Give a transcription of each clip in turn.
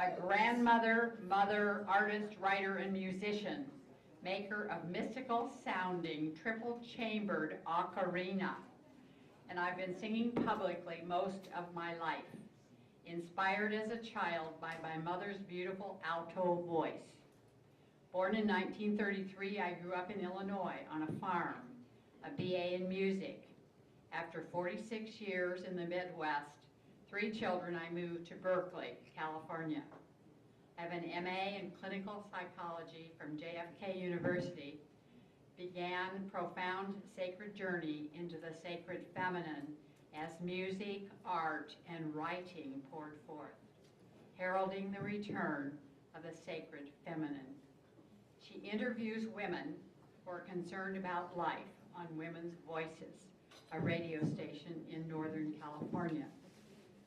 a grandmother, mother, artist, writer, and musician, maker of mystical sounding, triple chambered ocarina. And I've been singing publicly most of my life, inspired as a child by my mother's beautiful alto voice. Born in 1933, I grew up in Illinois on a farm, a BA in music. After 46 years in the Midwest, 3 children, I moved to Berkeley, California. I have an MA in clinical psychology from JFK University, began profound sacred journey into the sacred feminine as music, art, and writing poured forth, heralding the return of the sacred feminine. She interviews women who are concerned about life on Women's Voices, a radio station in Northern California.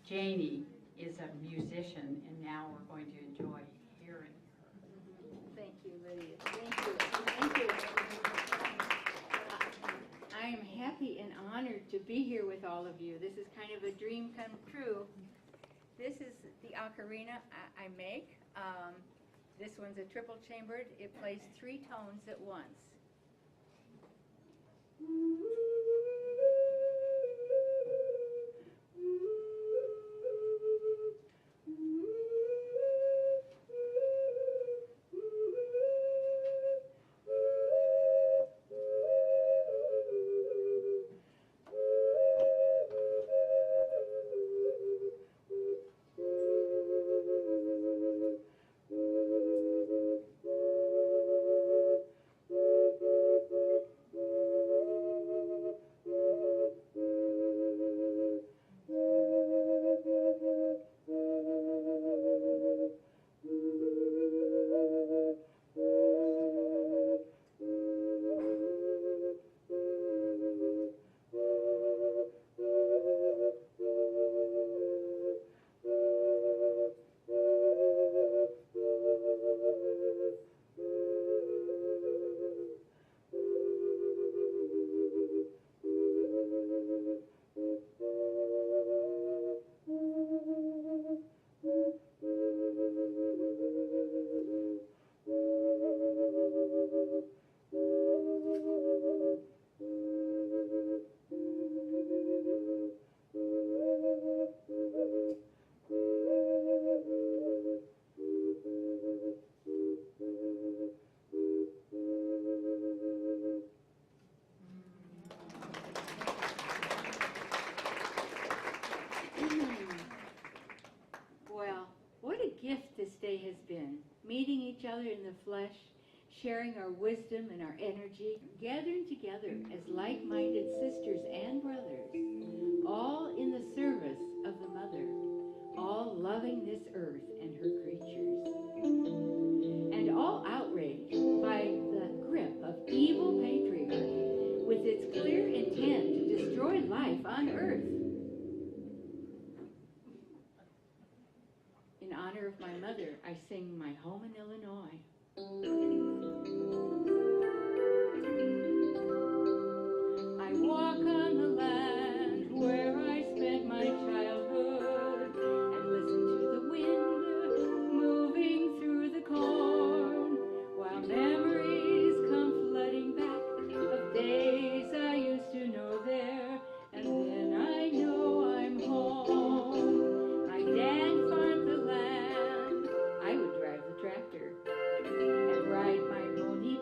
Janie is a musician, and now we're going to enjoy hearing her. Thank you, Lydia. Thank you. Thank you. I am happy and honored to be here with all of you. This is kind of a dream come true. This is the ocarina I make. This one's a triple chambered. It plays 3 tones at once. Gift this day has been, meeting each other in the flesh, sharing our wisdom and our energy, gathering together as like-minded sisters and brothers, all in the service of the Mother, all loving this earth and her creatures, and all outraged by the grip of evil patriarchy with its clear intent to destroy life on earth. In honor of my mother, I sing My Home in Illinois. I walk on the land where I spent my childhood and listen to the wind moving through the corn while memories come flooding back of days I used to know there, and then I know I'm home. My dad farmed the land, I would drive the tractor and ride my pony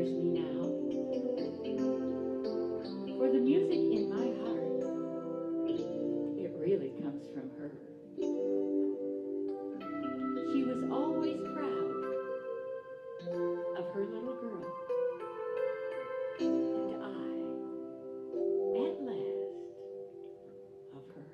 hears me now. For the music in my heart, it really comes from her. She was always proud of her little girl. And I, at last, of her.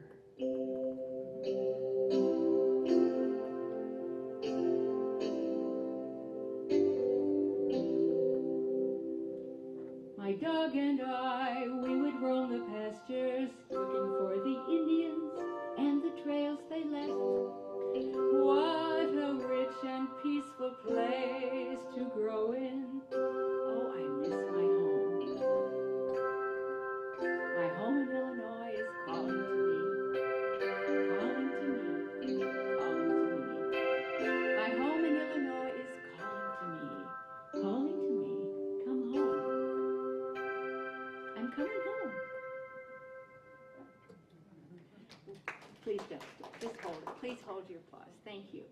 My dog and I, we would roam the pastures, looking for the Indians and the trails they left. What a rich and peaceful place to grow in. Oh, I miss my home. My home in Illinois is calling to me. Calling to me. Calling to me. My home in Illinois is calling to me. Calling to me. Come home. I'm coming home. Please don't. Just hold it. Please hold your applause. Thank you.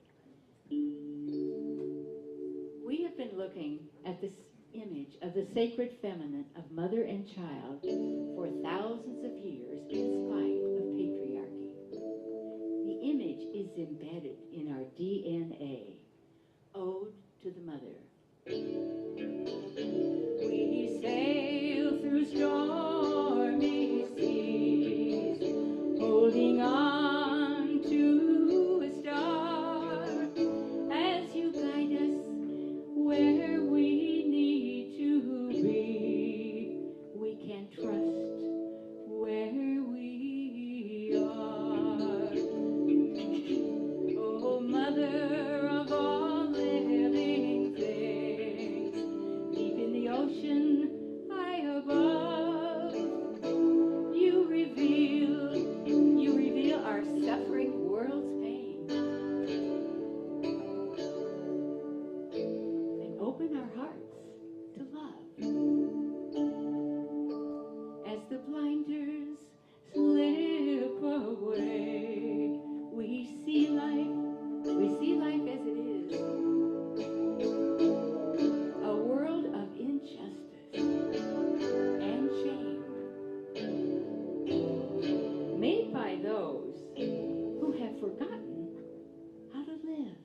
We have been looking at this image of the sacred feminine of mother and child for thousands of years in spite of patriarchy. The image is embedded in our DNA. Ode to the mother. We sail through stormy seas, holding on to a star as you guide us where we need to be. We can trust where we are. Oh, mother of all living things, deep in the ocean high above, you reveal our suffering world's pain, and open our hearts to love. As the blinders slip away, we see life as it is, a world of injustice and shame, made by those who have forgotten how to live.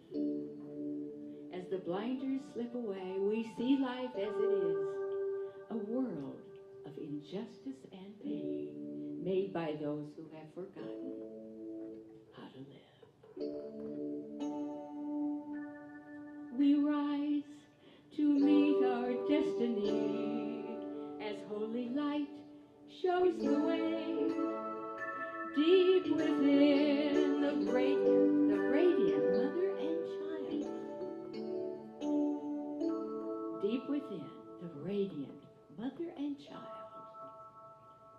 As the blinders slip away, we see life as it is, a world of injustice and pain, made by those who have forgotten how to live. We rise to meet our destiny as holy light shows the way. Deep within the radiant mother and child. Deep within the radiant mother and child,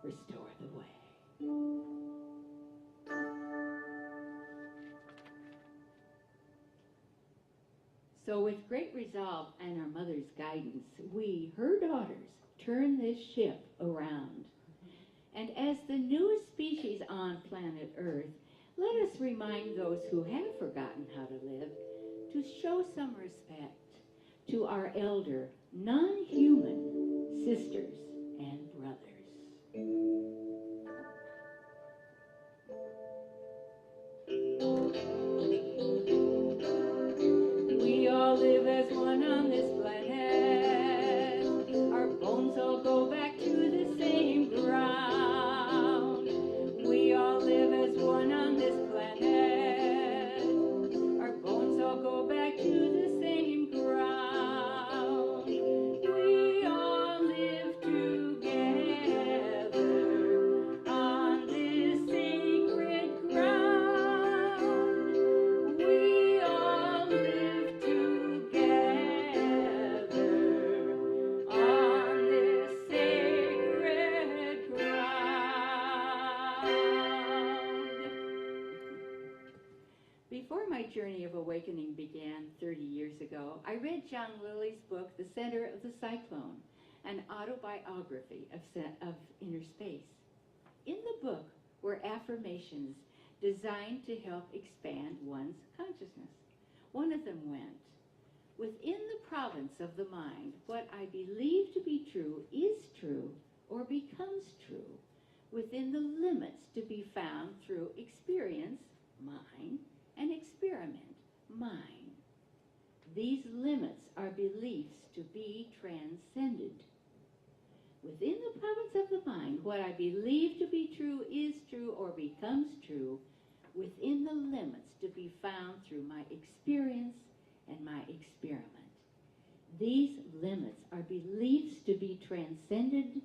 restore the way. So with great resolve and our mother's guidance, we, her daughters, turn this ship around. And as the newest species on planet Earth, let us remind those who have forgotten how to live to show some respect to our elder, non-human sisters and brothers. We all live as one on this planet. Our bones all go back to the same ground. We all live as one on this planet. Our bones all go back to the same ground. We all live together on this sacred ground. We all live together on this sacred ground. Before my journey of awakening began 30 years ago, I read John Lilly's book, The Center of the Cyclone, an autobiography of inner space. In the book were affirmations designed to help expand one's consciousness. One of them went, Within the province of the mind, what I believe to be true is true or becomes true, within the limits to be found through experience, mine, and experiment, mine. These limits are beliefs to be transcended. Within the province of the mind, what I believe to be true is true or becomes true, within the limits to be found through my experience and my experiment. These limits are beliefs to be transcended,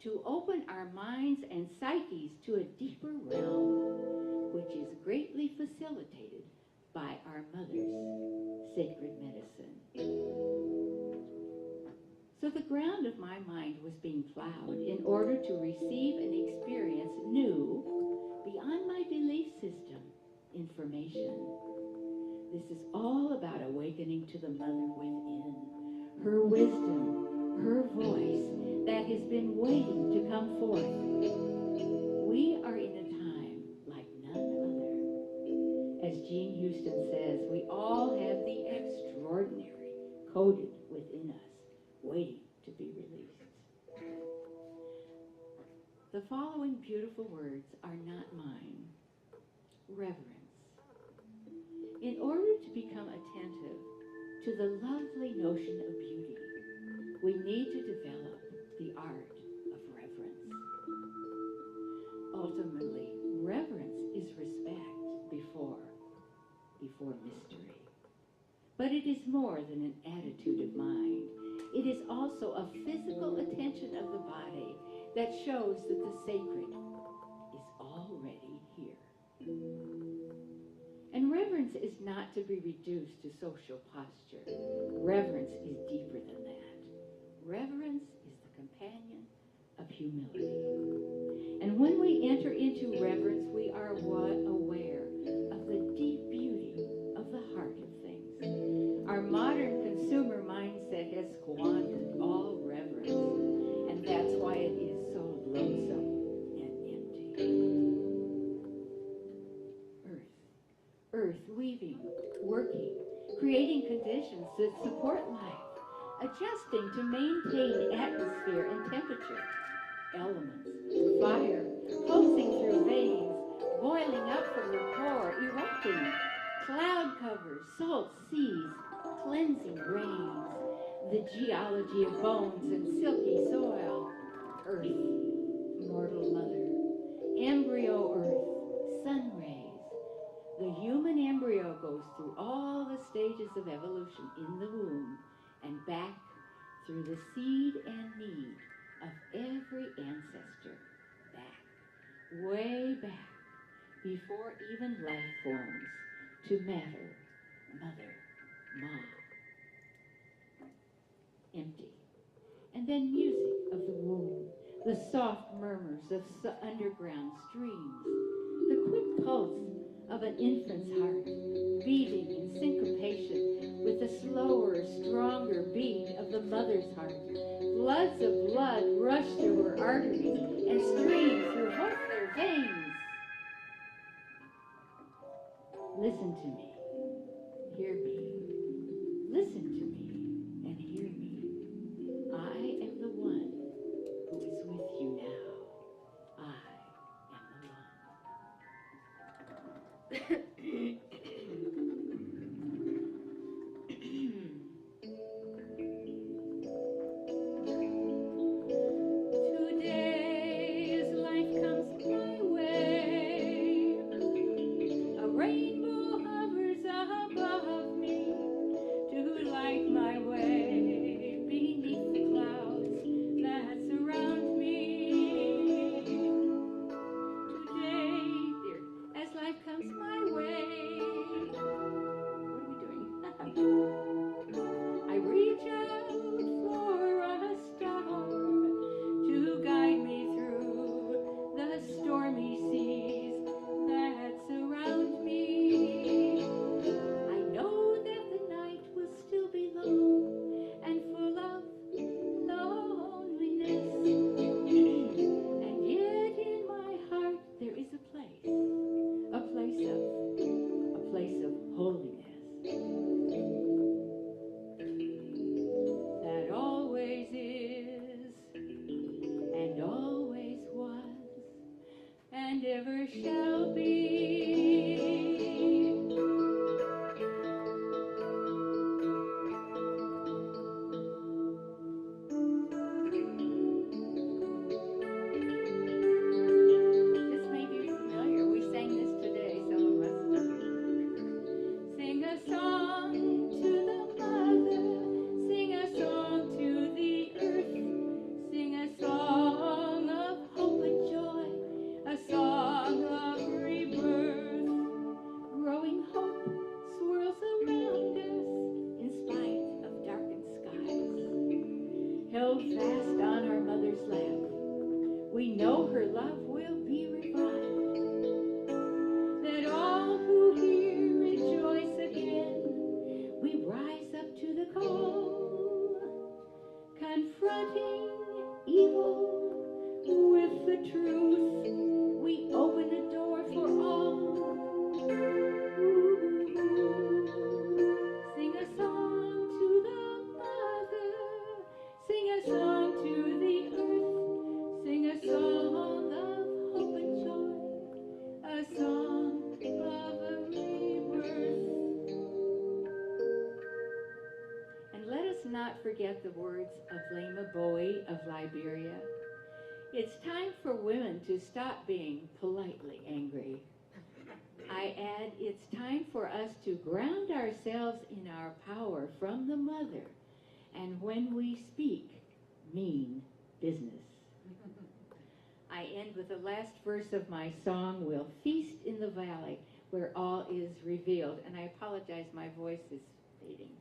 to open our minds and psyches to a deeper realm, which is greatly facilitated by our mother's sacred medicine. So the ground of my mind was being plowed in order to receive and experience new, beyond my belief system, information. This is all about awakening to the mother within, her wisdom, her voice that has been waiting to come forth. We are in a time like none other. As Jean Houston says, we all have the extraordinary coded within us, waiting to be released. The following beautiful words are not mine. Reverence. In order to become attentive to the lovely notion of beauty, we need to develop the art of reverence. Ultimately, reverence is respect before mystery. But it is more than an attitude of mind. It is also a physical attention of the body that shows that the sacred is already here. And reverence is not to be reduced to social posture. Reverence is deeper than that. Reverence is the companion of humility. And when we enter into reverence, we are aware of the deep beauty of the heart of things. Our modern consumer mindset has squandered all reverence, and that's why it is so lonesome and empty. Earth weaving, working, creating conditions that support life, adjusting to maintain atmosphere and temperature, elements, fire, pulsing through veins, boiling up from the core, erupting, cloud covers, salt seas, cleansing rains, the geology of bones and silky soil, earth, mortal mother, embryo earth, sun rays. The human embryo goes through all the stages of evolution in the womb and back through the seed and need of every ancestor, back, way back, before even life forms, to matter, mother, mom. Empty. And then music of the womb, the soft murmurs of underground streams, the quick pulse of an infant's heart, beating in syncopation with the slower, stronger beat of the mother's heart. Floods of blood rush through her arteries and stream through both their veins. Listen to me, hear me, listen to me, and hear me. I am the one who is with you now. I am the one. Today as life comes my way, a rainbow hovers above me. snuggled fast on our mother's lap. We know her love will be revived, that all who hear rejoice again. We rise up to the call, confronting evil with the truth. We open a door for all. Sing a song to the mother, sing a song to the earth, sing a song of hope and joy, a song of a rebirth. And let us not forget the words of Lama Bowie of Liberia. It's time for women to stop being politely angry. I add, it's time for us to ground ourselves in our power from the mother, and when we speak, mean business. I end with the last verse of my song, We'll Feast in the Valley, where all is revealed. And I apologize, my voice is fading.